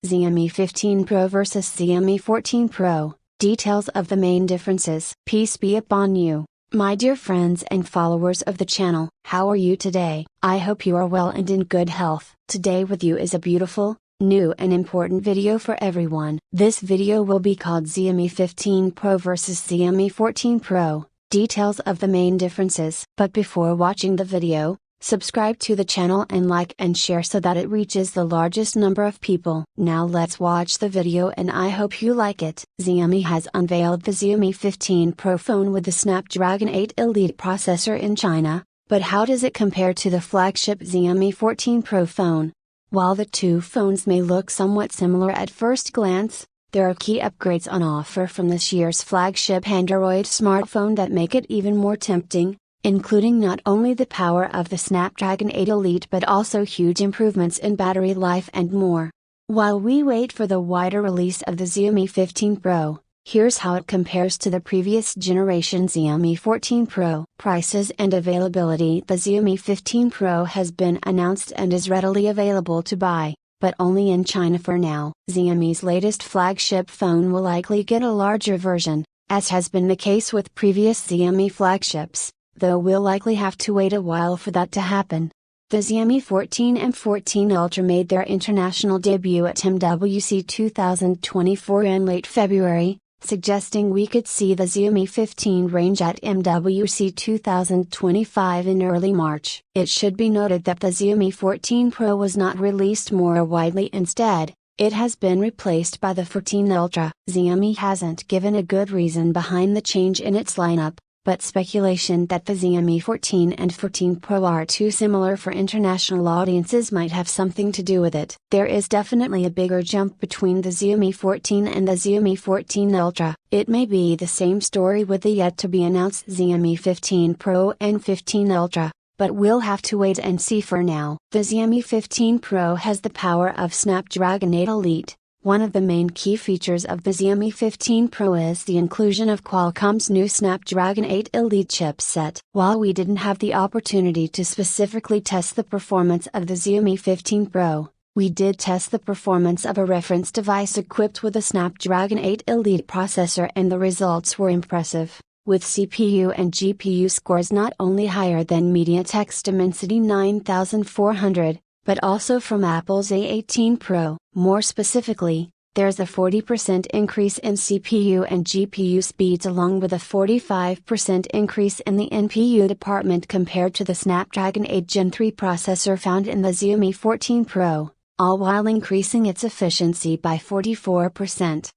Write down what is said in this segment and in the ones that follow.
Xiaomi 15 Pro vs Xiaomi 14 Pro, details of the main differences. Peace be upon you, my dear friends and followers of the channel. How are you today? I hope you are well and in good health. Today with you is a beautiful, new and important video for everyone. This video will be called Xiaomi 15 Pro vs Xiaomi 14 Pro, details of the main differences. But before watching the video, subscribe to the channel and like and share so that it reaches the largest number of people. Now let's watch the video and I hope you like it. Xiaomi has unveiled the Xiaomi 15 Pro phone with the Snapdragon 8 Elite processor in China, but how does it compare to the flagship Xiaomi 14 Pro phone? While the two phones may look somewhat similar at first glance, there are key upgrades on offer from this year's flagship Android smartphone that make it even more tempting, including not only the power of the Snapdragon 8 Elite but also huge improvements in battery life and more. While we wait for the wider release of the Xiaomi 15 Pro, here's how it compares to the previous generation Xiaomi 14 Pro. Prices and availability. The Xiaomi 15 Pro has been announced and is readily available to buy, but only in China for now. Xiaomi's latest flagship phone will likely get a larger version, as has been the case with previous Xiaomi flagships, though we'll likely have to wait a while for that to happen. The Xiaomi 14 and 14 Ultra made their international debut at MWC 2024 in late February, suggesting we could see the Xiaomi 15 range at MWC 2025 in early March. It should be noted that the Xiaomi 14 Pro was not released more widely. Instead, it has been replaced by the 14 Ultra. Xiaomi hasn't given a good reason behind the change in its lineup, but speculation that the Xiaomi 14 and 14 Pro are too similar for international audiences might have something to do with it. There is definitely a bigger jump between the Xiaomi 14 and the Xiaomi 14 Ultra. It may be the same story with the yet-to-be-announced Xiaomi 15 Pro and 15 Ultra, but we'll have to wait and see. For now, the Xiaomi 15 Pro has the power of Snapdragon 8 Elite. One of the main key features of the Xiaomi 15 Pro is the inclusion of Qualcomm's new Snapdragon 8 Elite chipset. While we didn't have the opportunity to specifically test the performance of the Xiaomi 15 Pro, we did test the performance of a reference device equipped with a Snapdragon 8 Elite processor and the results were impressive, with CPU and GPU scores not only higher than MediaTek's Dimensity 9400, but also from Apple's A18 Pro. More specifically, there's a 40% increase in CPU and GPU speeds along with a 45% increase in the NPU department compared to the Snapdragon 8 Gen 3 processor found in the Xiaomi 14 Pro, all while increasing its efficiency by 44%.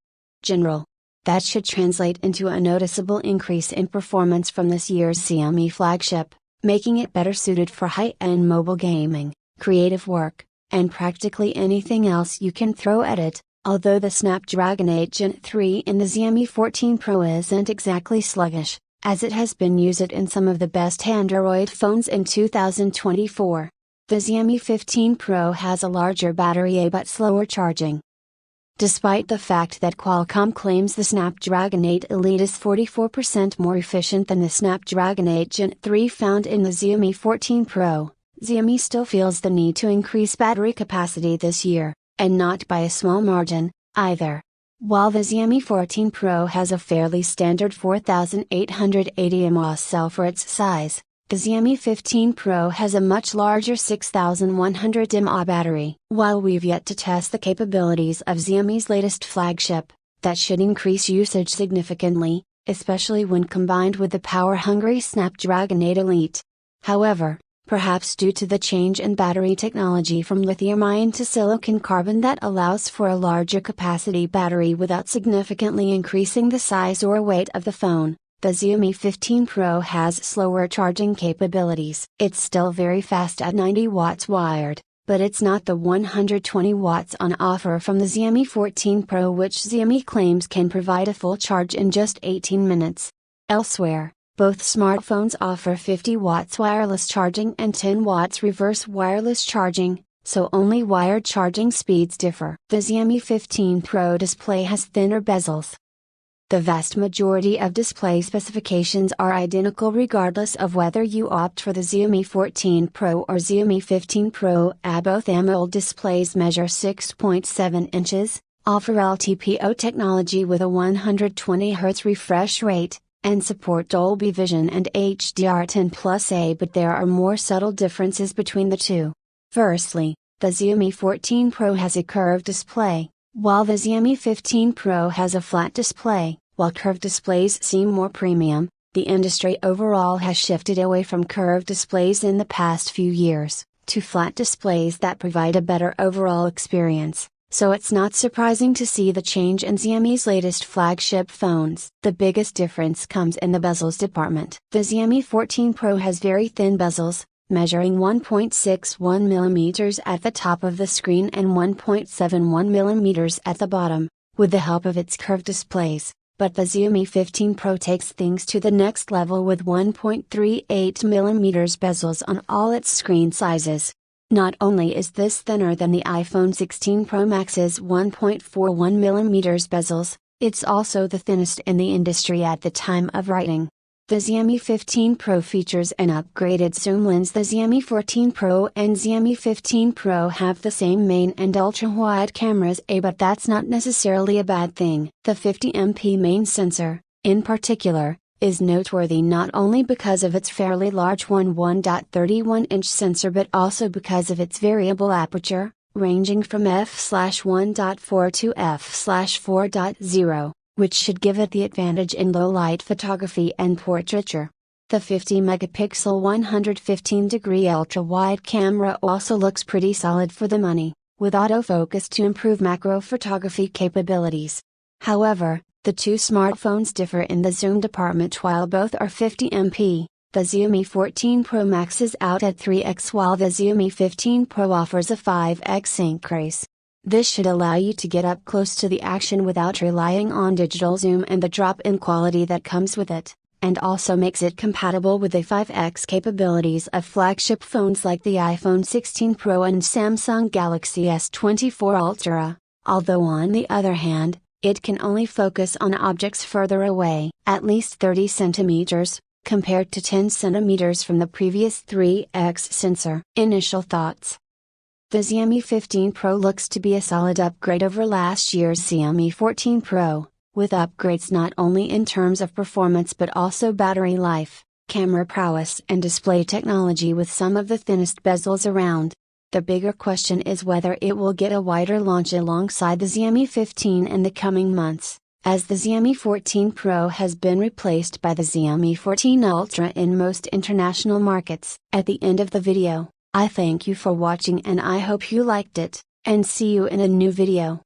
General. That should translate into a noticeable increase in performance from this year's Xiaomi flagship, making it better suited for high-end mobile gaming, creative work, and practically anything else you can throw at it. Although the Snapdragon 8 Gen 3 in the Xiaomi 14 Pro isn't exactly sluggish, as it has been used in some of the best Android phones in 2024, the Xiaomi 15 Pro has a larger battery but slower charging. Despite the fact that Qualcomm claims the Snapdragon 8 Elite is 44% more efficient than the Snapdragon 8 Gen 3 found in the Xiaomi 14 Pro, Xiaomi still feels the need to increase battery capacity this year, and not by a small margin, either. While the Xiaomi 14 Pro has a fairly standard 4880 mAh cell for its size, the Xiaomi 15 Pro has a much larger 6100 mAh battery. While we've yet to test the capabilities of Xiaomi's latest flagship, that should increase usage significantly, especially when combined with the power-hungry Snapdragon 8 Elite. However, perhaps due to the change in battery technology from lithium-ion to silicon carbon that allows for a larger capacity battery without significantly increasing the size or weight of the phone, the Xiaomi 15 Pro has slower charging capabilities. It's still very fast at 90 watts wired, but it's not the 120 watts on offer from the Xiaomi 14 Pro, which Xiaomi claims can provide a full charge in just 18 minutes. Elsewhere, both smartphones offer 50 watts wireless charging and 10 watts reverse wireless charging, so only wired charging speeds differ. The Xiaomi 15 Pro display has thinner bezels. The vast majority of display specifications are identical regardless of whether you opt for the Xiaomi 14 Pro or Xiaomi 15 Pro. Both AMOLED displays measure 6.7 inches, offer LTPO technology with a 120Hz refresh rate, and support Dolby Vision and HDR10+A, but there are more subtle differences between the two. Firstly, the Xiaomi 14 Pro has a curved display, while the Xiaomi 15 Pro has a flat display. While curved displays seem more premium, the industry overall has shifted away from curved displays in the past few years, to flat displays that provide a better overall experience, so it's not surprising to see the change in Xiaomi's latest flagship phones. The biggest difference comes in the bezels department. The Xiaomi 14 Pro has very thin bezels, measuring 1.61mm at the top of the screen and 1.71mm at the bottom, with the help of its curved displays. But the Xiaomi 15 Pro takes things to the next level with 1.38mm bezels on all its screen sizes. Not only is this thinner than the iPhone 16 Pro Max's 1.41mm bezels, it's also the thinnest in the industry at the time of writing. The Xiaomi 15 Pro features an upgraded zoom lens. The Xiaomi 14 Pro and Xiaomi 15 Pro have the same main and ultra-wide cameras, but that's not necessarily a bad thing. The 50MP main sensor, in particular, is noteworthy not only because of its fairly large 1.31-inch sensor but also because of its variable aperture, ranging from f/1.4 to f/4.0. Which should give it the advantage in low light photography and portraiture. The 50-megapixel 115-degree ultra-wide camera also looks pretty solid for the money, with autofocus to improve macro photography capabilities. However, the two smartphones differ in the zoom department. While both are 50MP, the Xiaomi 14 Pro Max is out at 3x while the Xiaomi 15 Pro offers a 5x increase. This should allow you to get up close to the action without relying on digital zoom and the drop in quality that comes with it, and also makes it compatible with the 5x capabilities of flagship phones like the iPhone 16 Pro and Samsung Galaxy S24 Ultra, although on the other hand, it can only focus on objects further away, at least 30 centimeters, compared to 10 centimeters from the previous 3x sensor. Initial thoughts. The Xiaomi 15 Pro looks to be a solid upgrade over last year's Xiaomi 14 Pro, with upgrades not only in terms of performance but also battery life, camera prowess and display technology with some of the thinnest bezels around. The bigger question is whether it will get a wider launch alongside the Xiaomi 15 in the coming months, as the Xiaomi 14 Pro has been replaced by the Xiaomi 14 Ultra in most international markets. At the end of the video, I thank you for watching and I hope you liked it, and see you in a new video.